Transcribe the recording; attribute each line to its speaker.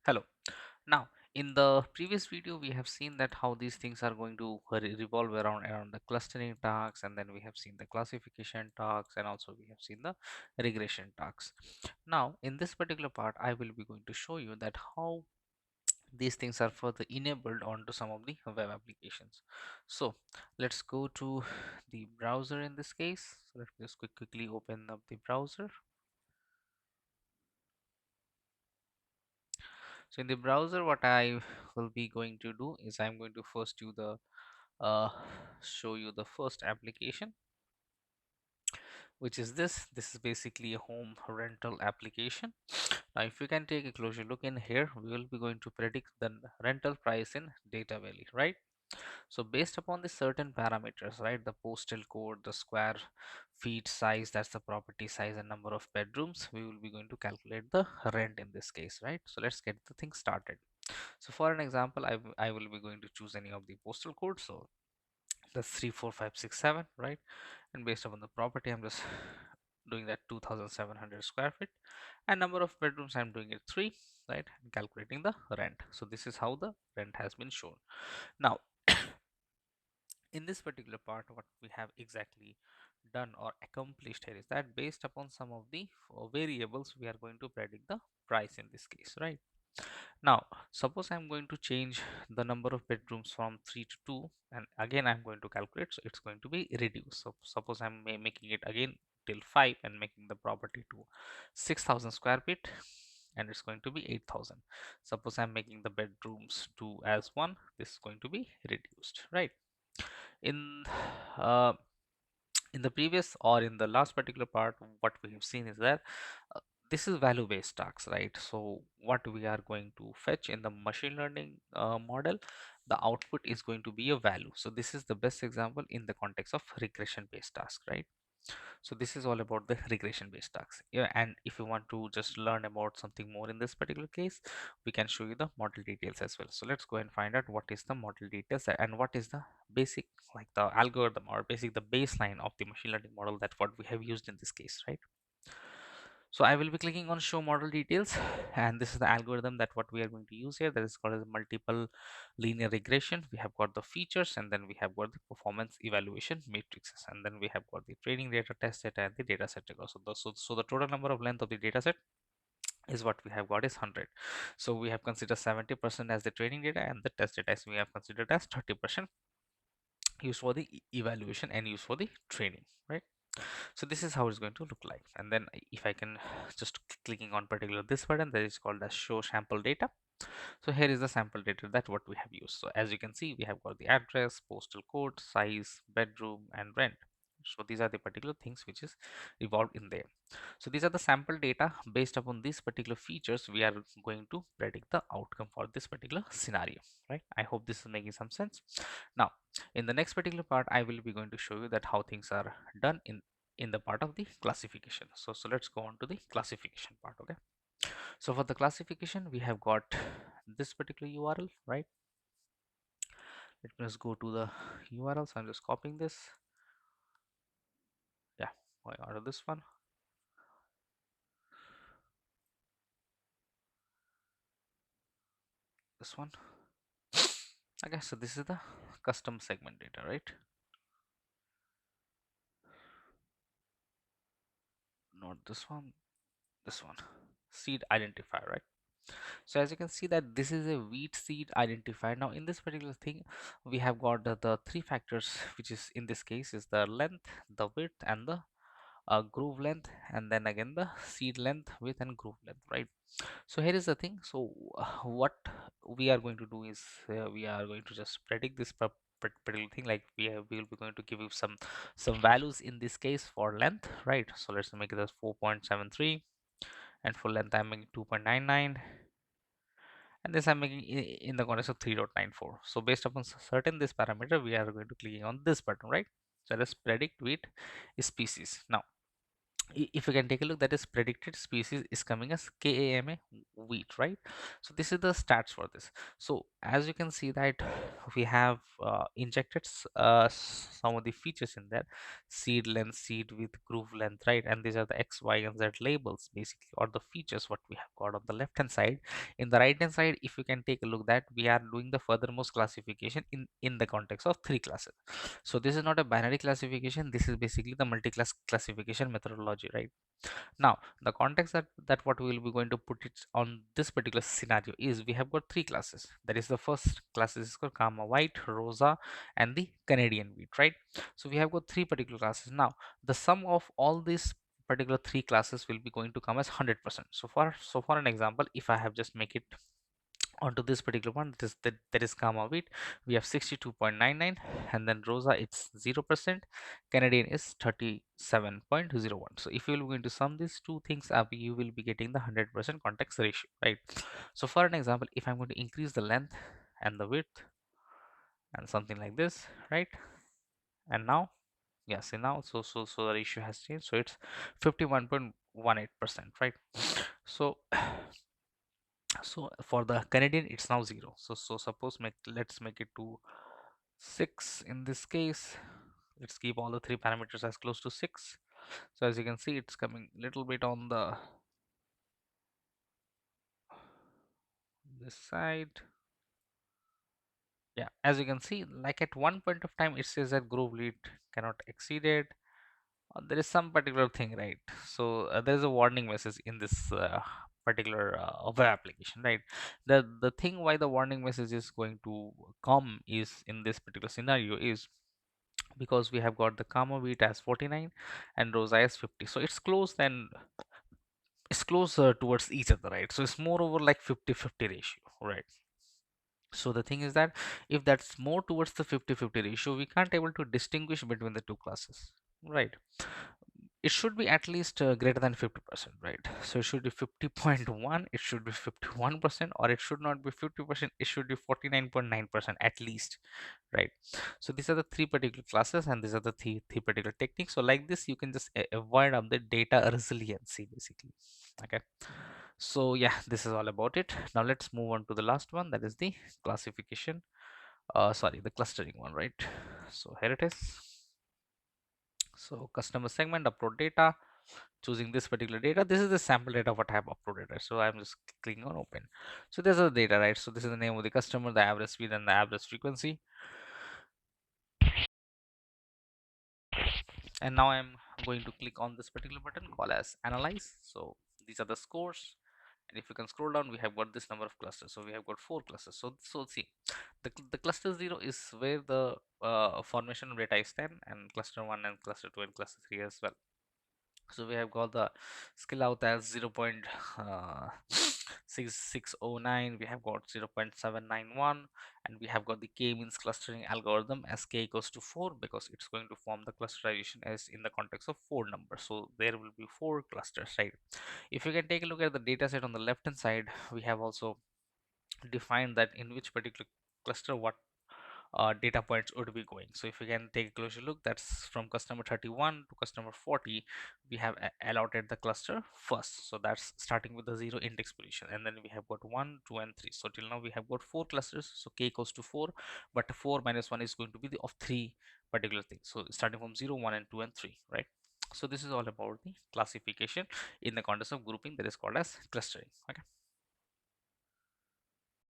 Speaker 1: Hello. Now, in the previous video, we have seen that how these things are going to revolve around the clustering tasks, and then we have seen the classification tasks, and also we have seen the regression tasks. Now, in this particular part, I will be going to show you that how these things are further enabled onto some of the web applications. So, let's go to the browser in this case. So, let me just quickly open up the browser. So in the browser, what I will be going to do is I'm going to first do the uh, show you the first application, which is this is basically a home rental application. Now if you can take a closer look in here, we will be going to predict the rental price in data valley, right? So based upon the certain parameters, right, the postal code, the square feet size, that's the property size, and number of bedrooms, we will be going to calculate the rent in this case, right? So let's get the thing started. So for an example, I will be going to choose any of the postal codes. So that's 34567, right? And based upon the property, I'm just doing that 2700 square feet, and number of bedrooms I'm doing it 3, right? And calculating the rent. So this is how the rent has been shown. Now in this particular part, what we have exactly done or accomplished here is that based upon some of the variables, we are going to predict the price in this case, right? Now, suppose I'm going to change the number of bedrooms from 3 to 2, and again I'm going to calculate, so it's going to be reduced. So, suppose I'm making it again till 5 and making the property to 6000 square feet, and it's going to be 8000. Suppose I'm making the bedrooms to as 1, this is going to be reduced, right? In uh, in the previous or in the last particular part, what we have seen is that uh, this is value based tasks, right? So what we are going to fetch in the machine learning model, the output is going to be a value. So this is the best example in the context of regression based task, right? So this is all about the regression based tasks. Yeah, and if you want to just learn about something more in this particular case, we can show you the model details as well. So let's go and find out what is the model details and what is the basic, like the algorithm or basic the baseline of the machine learning model, that what we have used in this case, right? So I will be clicking on show model details, and this is the algorithm that what we are going to use here, that is called as multiple linear regression. We have got the features, and then we have got the performance evaluation matrices, and then we have got the training data, test data, and the data set record. So the total number of length of the data set is what we have got is 100. So we have considered 70% as the training data, and the test data as we have considered as 30% used for the evaluation and used for the training, right? So this is how it's going to look like. And then if I can just clicking on particular this button, that is called as show sample data. So here is the sample data that what we have used. So as you can see, we have got the address, postal code, size, bedroom, and rent. So these are the particular things which is evolved in there. So these are the sample data. Based upon these particular features, we are going to predict the outcome for this particular scenario, right? I hope this is making some sense. Now in the next particular part, I will be going to show you that how things are done in the part of the classification. So let's go on to the classification part. Okay, so for the classification, we have got this particular URL, right? Let me just go to the URL. So I'm just copying this. Yeah, going out of this one, this one. Okay, so this is the custom segment data, right? Not this one, this one. Seed identifier, right? So as you can see that this is a wheat seed identifier. Now in this particular thing, we have got the three factors, which is in this case is the length, the width, and the groove length, and then again the seed length, width, and groove length, right? So here is the thing. So what we are going to do is we are going to just predict this particular thing, like we will be going to give you some values in this case for length, right? So let's make it as 4.73, and for length I'm making 2.99, and this I'm making in the context of 3.94. So based upon certain this parameter, we are going to click on this button, right? So let's predict wheat species. Now if you can take a look, that is predicted species is coming as KAMA wheat, right? So this is the stats for this. So as you can see that we have injected some of the features in there: seed length, seed width, groove length, right? And these are the X, Y, and Z labels basically, or the features what we have got on the left hand side. In the right hand side, if you can take a look, that we are doing the furthermost classification in the context of three classes. So this is not a binary classification, this is basically the multi-class classification methodology, right? Now the context that what we will be going to put it on this particular scenario is, we have got three classes. That is, the first class is called Kama White, Rosa, and the Canadian wheat, right? So we have got three particular classes. Now the sum of all these particular three classes will be going to come as 100%. So for an example, if I have just make it onto this particular one, that is gamma wheat, we have 62.99, and then Rosa it's 0%, Canadian is 37.01. So if you will going to sum these two things up, you will be getting the 100% context ratio, right? So for an example, if I'm going to increase the length and the width and something like this, right? And now, yeah, see now, so the ratio has changed, so it's 51.18%, right? So for the Canadian it's now 0. So suppose let's make it to 6 in this case. Let's keep all the three parameters as close to 6. So as you can see, it's coming little bit on the this side. Yeah, as you can see, like at one point of time it says that group lead cannot exceed it. There is some particular thing, right? So there is a warning message in this particular web application, right? The thing why the warning message is going to come is in this particular scenario is because we have got the comma wheat as 49 and Rosa as 50, so it's close, then it's closer towards each other, right? So it's more over like 50-50 ratio, right? So the thing is that if that's more towards the 50-50 ratio, we can't able to distinguish between the two classes, right? It should be at least greater than 50%, right? So it should be 50.1, it should be 51%, or it should not be 50%, it should be 49.9% at least, right? So these are the three particular classes, and these are the three particular techniques. So like this you can just avoid of the data resiliency basically. Okay, so yeah, this is all about it. Now let's move on to the last one, that is the classification, sorry, the clustering one, right? So here it is. So customer segment, upload data, choosing this particular data. This is the sample data what I have uploaded, right? So I'm just clicking on open. So there's the data, right? So this is the name of the customer, the average speed, and the average frequency. And now I'm going to click on this particular button called as analyze. So these are the scores, and if you can scroll down, we have got this number of clusters. So we have got 4 clusters. So see, the cluster 0 is where the formation of data is 10, and cluster 1 and cluster 2 and cluster 3 as well. So we have got the skill out as 0.6609, we have got 0.791, and we have got the k-means clustering algorithm as k equals to 4, because it's going to form the clusterization as in the context of 4 numbers. So there will be 4 clusters, right? If you can take a look at the data set on the left hand side, we have also defined that in which particular cluster what data points would be going. So if you can take a closer look, that's from customer 31 to customer 40, we have allotted the cluster first. So that's starting with the 0 index position, and then we have got 1, 2, and 3. So till now we have got 4 clusters, so k equals to 4, but 4 minus 1 is going to be the of 3 particular things. So starting from 0, 1, and 2, and 3, right? So this is all about the classification in the context of grouping, that is called as clustering. Okay,